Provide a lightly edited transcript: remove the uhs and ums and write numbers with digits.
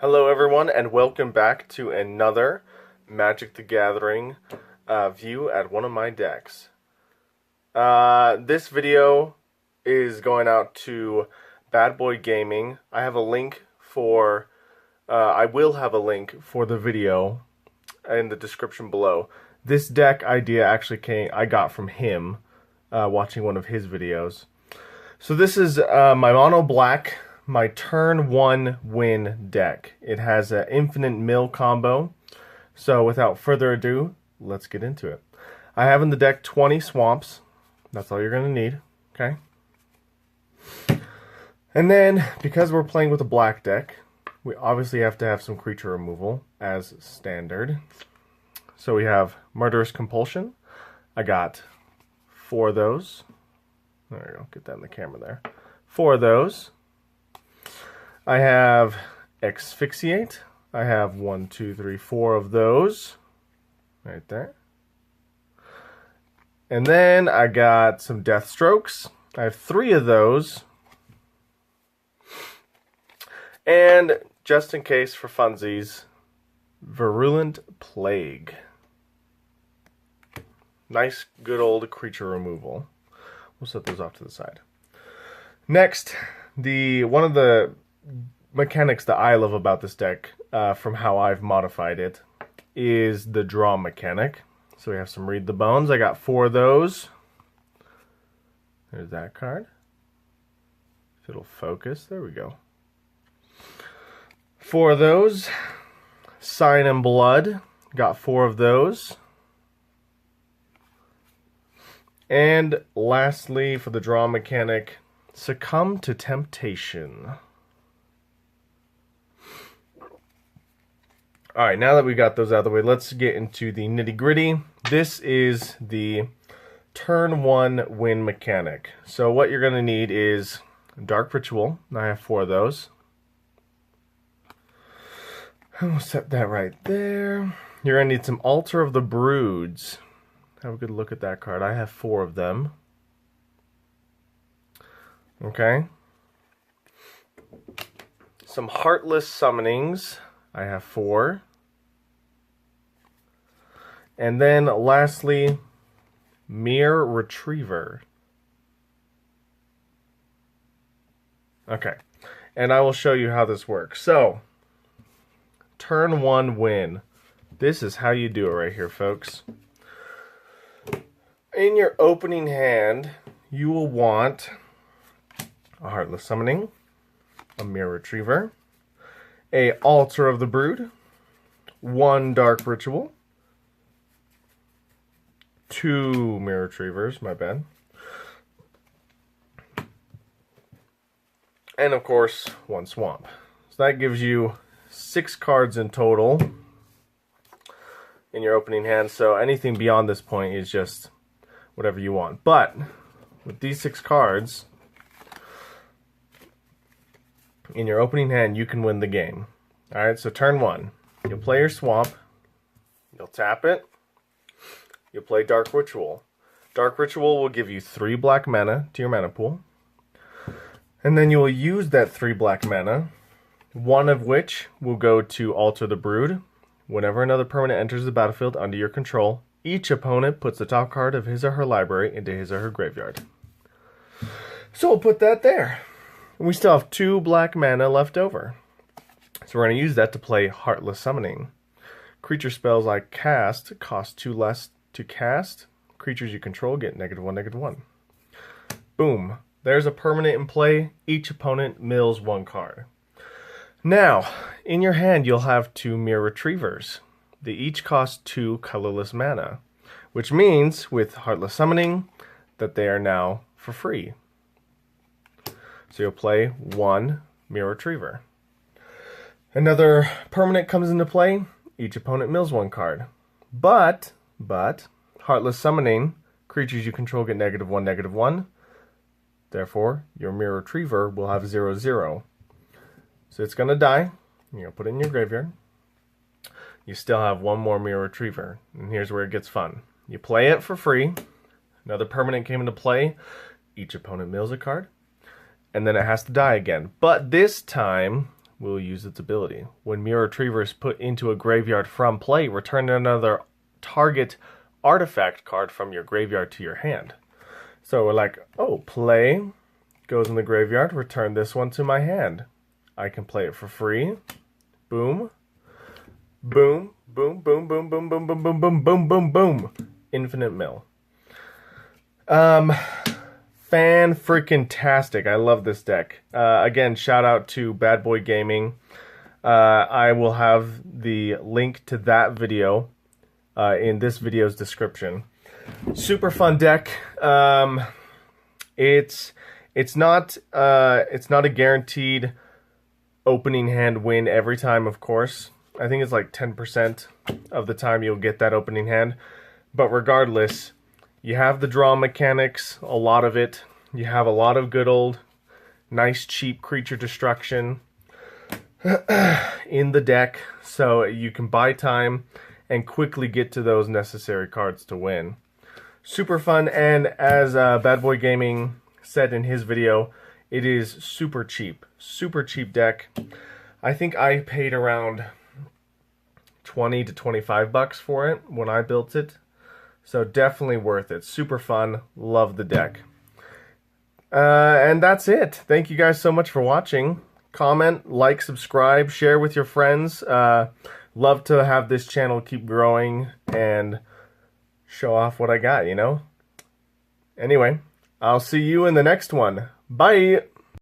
Hello everyone and welcome back to another Magic the Gathering view at one of my decks. This video is going out to Bad Boy Gaming. I will have a link for the video in the description below. This deck idea actually I got from him watching one of his videos. So this is my mono black, my turn 1 win deck. It has an infinite mill combo. So without further ado, let's get into it. I have in the deck 20 swamps. That's all you're going to need. Okay. And then, because we're playing with a black deck, we obviously have to have some creature removal as standard. So we have Murderous Compulsion. I got 4 of those. There you go. Get that in the camera there. 4 of those. I have Asphyxiate. I have 1, 2, 3, 4 of those. Right there. And then I got some Death Strokes. I have 3 of those. And just in case for funsies, Virulent Plague. Nice, good old creature removal. We'll set those off to the side. Next, one of the mechanics that I love about this deck, from how I've modified it, is the draw mechanic. So we have some Read the Bones. I got 4 of those. There's that card. If it'll focus, there we go. 4 of those. Sign in Blood. Got 4 of those. And lastly, for the draw mechanic, Succumb to Temptation. Alright, now that we got those out of the way, let's get into the nitty-gritty. This is the turn 1 win mechanic. So what you're going to need is Dark Ritual. I have 4 of those. And we'll set that right there. You're going to need some Altar of the Broods. Have a good look at that card. I have 4 of them. Okay. Some Heartless Summonings. I have 4. And then lastly, Mere Retriever. Okay. And I will show you how this works. So, turn 1 win. This is how you do it right here, folks. In your opening hand, you will want a Heartless Summoning, a Mere Retriever, a Altar of the Brood, 1 Dark Ritual, 2 Mere Retrievers, my bad, and of course 1 Swamp. So that gives you 6 cards in total in your opening hand. So anything beyond this point is just whatever you want. But with these 6 cards in your opening hand, you can win the game. Alright, so turn 1. You'll play your Swamp. You'll tap it. You'll play Dark Ritual. Dark Ritual will give you 3 black mana to your mana pool. And then you will use that 3 black mana, 1 of which will go to Alter the Brood. Whenever another permanent enters the battlefield under your control, each opponent puts the top card of his or her library into his or her graveyard. So we'll put that there. And we still have 2 black mana left over. So we're going to use that to play Heartless Summoning. Creature spells I cast cost 2 less to cast. Creatures you control get -1/-1. Boom. There's a permanent in play. Each opponent mills 1 card. Now, in your hand you'll have 2 Mere Retrievers. They each cost 2 colorless mana, which means with Heartless Summoning that they are now for free. So you'll play 1 Mere Retriever. Another permanent comes into play. Each opponent mills 1 card. But Heartless Summoning, creatures you control get -1/-1. Therefore, your Mere Retriever will have 0/0. So it's going to die. You're going to put it in your graveyard. You still have 1 more Mere Retriever. And here's where it gets fun. You play it for free. Another permanent came into play. Each opponent mills a card. And then it has to die again. But this time, will use its ability. When Mirror Retriever is put into a graveyard from play, return another target artifact card from your graveyard to your hand. So we're like, oh, play, goes in the graveyard, return this one to my hand. I can play it for free. Boom. Boom. Boom, boom, boom, boom, boom, boom, boom, boom, boom, boom, boom. Infinite mill. Fan-freaking-tastic. I love this deck. Again, shout out to Bad Boy Gaming. I will have the link to that video in this video's description. Super fun deck. It's not a guaranteed opening hand win every time, of course. I think it's like 10% of the time you'll get that opening hand. But regardless, you have the draw mechanics, a lot of it. You have a lot of good old, nice, cheap creature destruction in the deck. So you can buy time and quickly get to those necessary cards to win. Super fun, and as Bad Boy Gaming said in his video, it is super cheap deck. I think I paid around 20 to 25 bucks for it when I built it. So definitely worth it. Super fun. Love the deck. And that's it. Thank you guys so much for watching. Comment, like, subscribe, share with your friends. Love to have this channel keep growing and show off what I got, you know? Anyway, I'll see you in the next one. Bye!